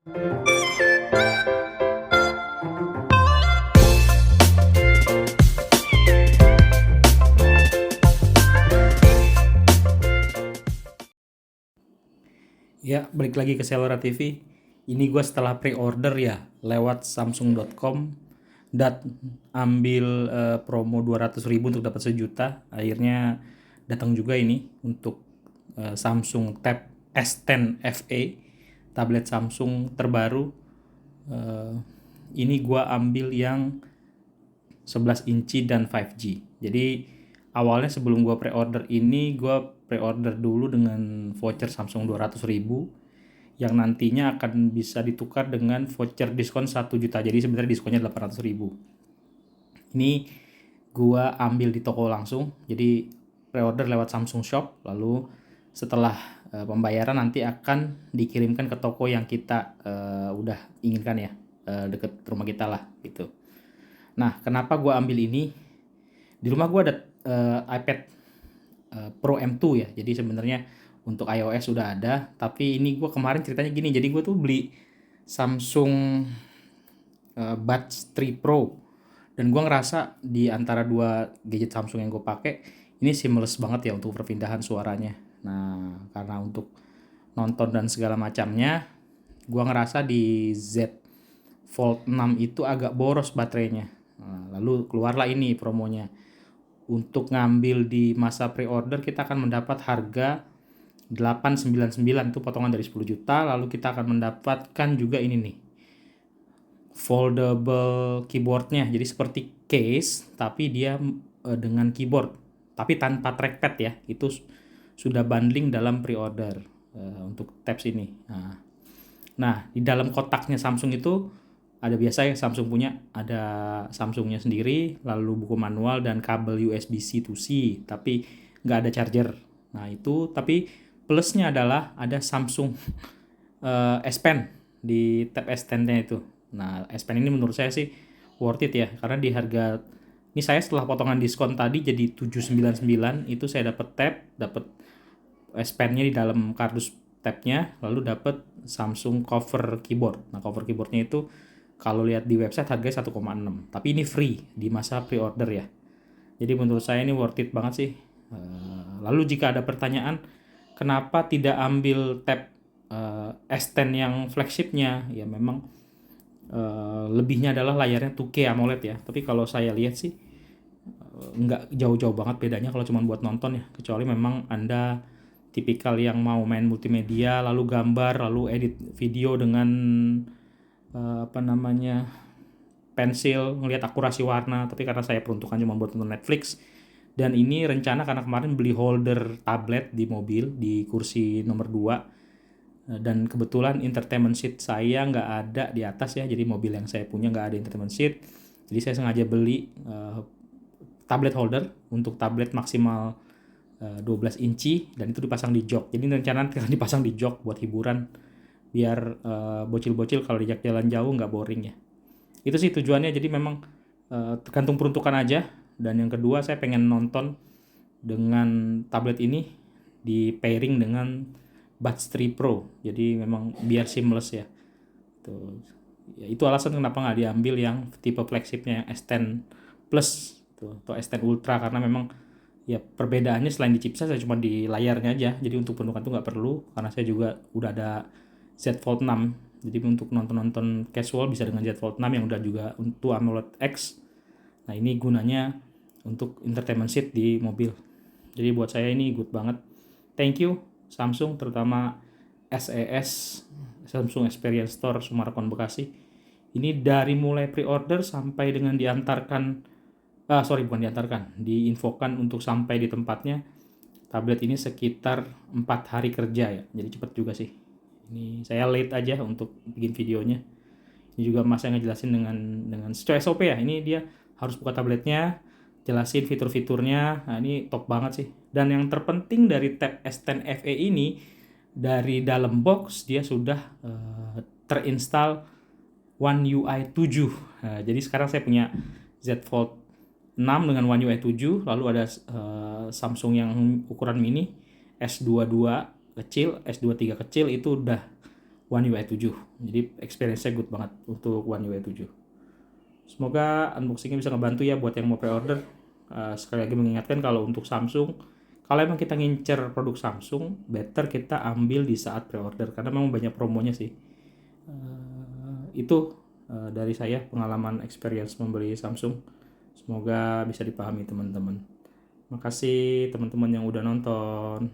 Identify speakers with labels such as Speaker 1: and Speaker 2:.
Speaker 1: Ya, balik lagi ke Selera TV. Ini gue setelah pre-order ya lewat samsung.com dan ambil promo 200.000 untuk dapat 1 juta. Akhirnya datang juga ini untuk Samsung Tab S10 FE, tablet Samsung terbaru. Eh, ini gue ambil yang 11 inci dan 5G. Jadi awalnya sebelum gue pre-order ini, gue pre-order dulu dengan voucher Samsung 200.000 yang nantinya akan bisa ditukar dengan voucher diskon 1 juta. Jadi sebenarnya diskonnya 800.000. Ini gue ambil di toko langsung. Jadi pre-order lewat Samsung Shop. Lalu setelah pembayaran nanti akan dikirimkan ke toko yang kita udah inginkan ya, deket rumah kita lah gitu. Nah, kenapa gue ambil ini? Di rumah gue ada iPad Pro M2 ya. Jadi sebenarnya untuk iOS sudah ada, tapi ini gue kemarin ceritanya gini. Jadi gue tuh beli Samsung Buds 3 Pro, dan gue ngerasa di antara dua gadget Samsung yang gue pakai ini seamless banget ya untuk perpindahan suaranya. Nah, karena untuk nonton dan segala macamnya, gue ngerasa di Z Fold 6 itu agak boros baterainya. Nah, lalu keluarlah ini promonya. Untuk ngambil di masa pre-order kita akan mendapat harga 899, itu potongan dari 10 juta. Lalu kita akan mendapatkan juga ini nih, foldable keyboardnya. Jadi seperti case tapi dia dengan keyboard tapi tanpa trackpad ya. Itu sudah bundling dalam pre-order untuk tabs ini. Nah, di dalam kotaknya Samsung itu ada biasa ya Samsung punya, ada Samsungnya sendiri, lalu buku manual dan kabel USB-C to C, tapi nggak ada charger. Nah itu, tapi plusnya adalah ada Samsung S Pen di tab S10-nya itu. Nah S Pen ini menurut saya sih worth it ya, karena di harga ini saya setelah potongan diskon tadi jadi 799, itu saya dapat tab, dapat S Pen-nya di dalam kardus tabnya, lalu dapat Samsung cover keyboard. Nah cover keyboardnya itu kalau lihat di website harganya 1,6, tapi ini free di masa pre-order ya. Jadi menurut saya ini worth it banget sih. Lalu jika ada pertanyaan, kenapa tidak ambil tab S10 yang flagshipnya? Ya memang lebihnya adalah layarnya 2K AMOLED ya. Tapi kalau saya lihat sih nggak jauh-jauh banget bedanya kalau cuma buat nonton ya. Kecuali memang Anda tipikal yang mau main multimedia, lalu gambar, lalu edit video dengan pensil, ngelihat akurasi warna. Tapi karena saya peruntukan cuma buat nonton Netflix, dan ini rencana karena kemarin beli holder tablet di mobil di kursi nomor 2, dan kebetulan entertainment seat saya nggak ada di atas ya, jadi mobil yang saya punya nggak ada entertainment seat, jadi saya sengaja beli tablet holder untuk tablet maksimal 12 inci, dan itu dipasang di jok. Jadi rencana akan dipasang di jok buat hiburan, biar bocil-bocil kalau diajak jalan jauh nggak boring ya. Itu sih tujuannya. Jadi memang tergantung peruntukan aja. Dan yang kedua, saya pengen nonton dengan tablet ini di pairing dengan Buds 3 Pro. Jadi memang biar seamless ya. Tuh. Ya, itu alasan kenapa nggak diambil yang tipe flagshipnya yang S10 Plus tuh, atau S10 Ultra, karena memang ya perbedaannya selain di chipset saya cuma di layarnya aja. Jadi untuk peruntukan itu nggak perlu, karena saya juga udah ada Z Fold 6. Jadi untuk nonton-nonton casual bisa dengan Z Fold 6 yang udah juga untuk AMOLED X. Nah ini gunanya untuk entertainment seat di mobil. Jadi buat saya ini good banget. Thank you Samsung, terutama SES, Samsung Experience Store Sumarekon Bekasi. Ini dari mulai pre-order sampai dengan diantarkan, bukan diantarkan, diinfokan untuk sampai di tempatnya, tablet ini sekitar 4 hari kerja ya. Jadi cepat juga sih. Ini saya late aja untuk bikin videonya. Ini juga Mas yang ngejelasin dengan sesuai SOP ya. Ini dia harus buka tabletnya, jelasin fitur-fiturnya. Nah, ini top banget sih. Dan yang terpenting dari tab S10 FE ini, dari dalam box dia sudah terinstall One UI 7. Nah, jadi sekarang saya punya Z Fold 6 dengan One UI 7, lalu ada Samsung yang ukuran mini, S22 kecil, S23 kecil, itu udah One UI 7. Jadi experience-nya good banget untuk One UI 7. Semoga unboxingnya bisa ngebantu ya buat yang mau pre-order. Sekali lagi mengingatkan kalau untuk Samsung, kalau emang kita ngincer produk Samsung, better kita ambil di saat pre-order karena memang banyak promonya sih. Itu dari saya pengalaman experience membeli Samsung. Semoga bisa dipahami teman-teman. Makasih teman-teman yang udah nonton.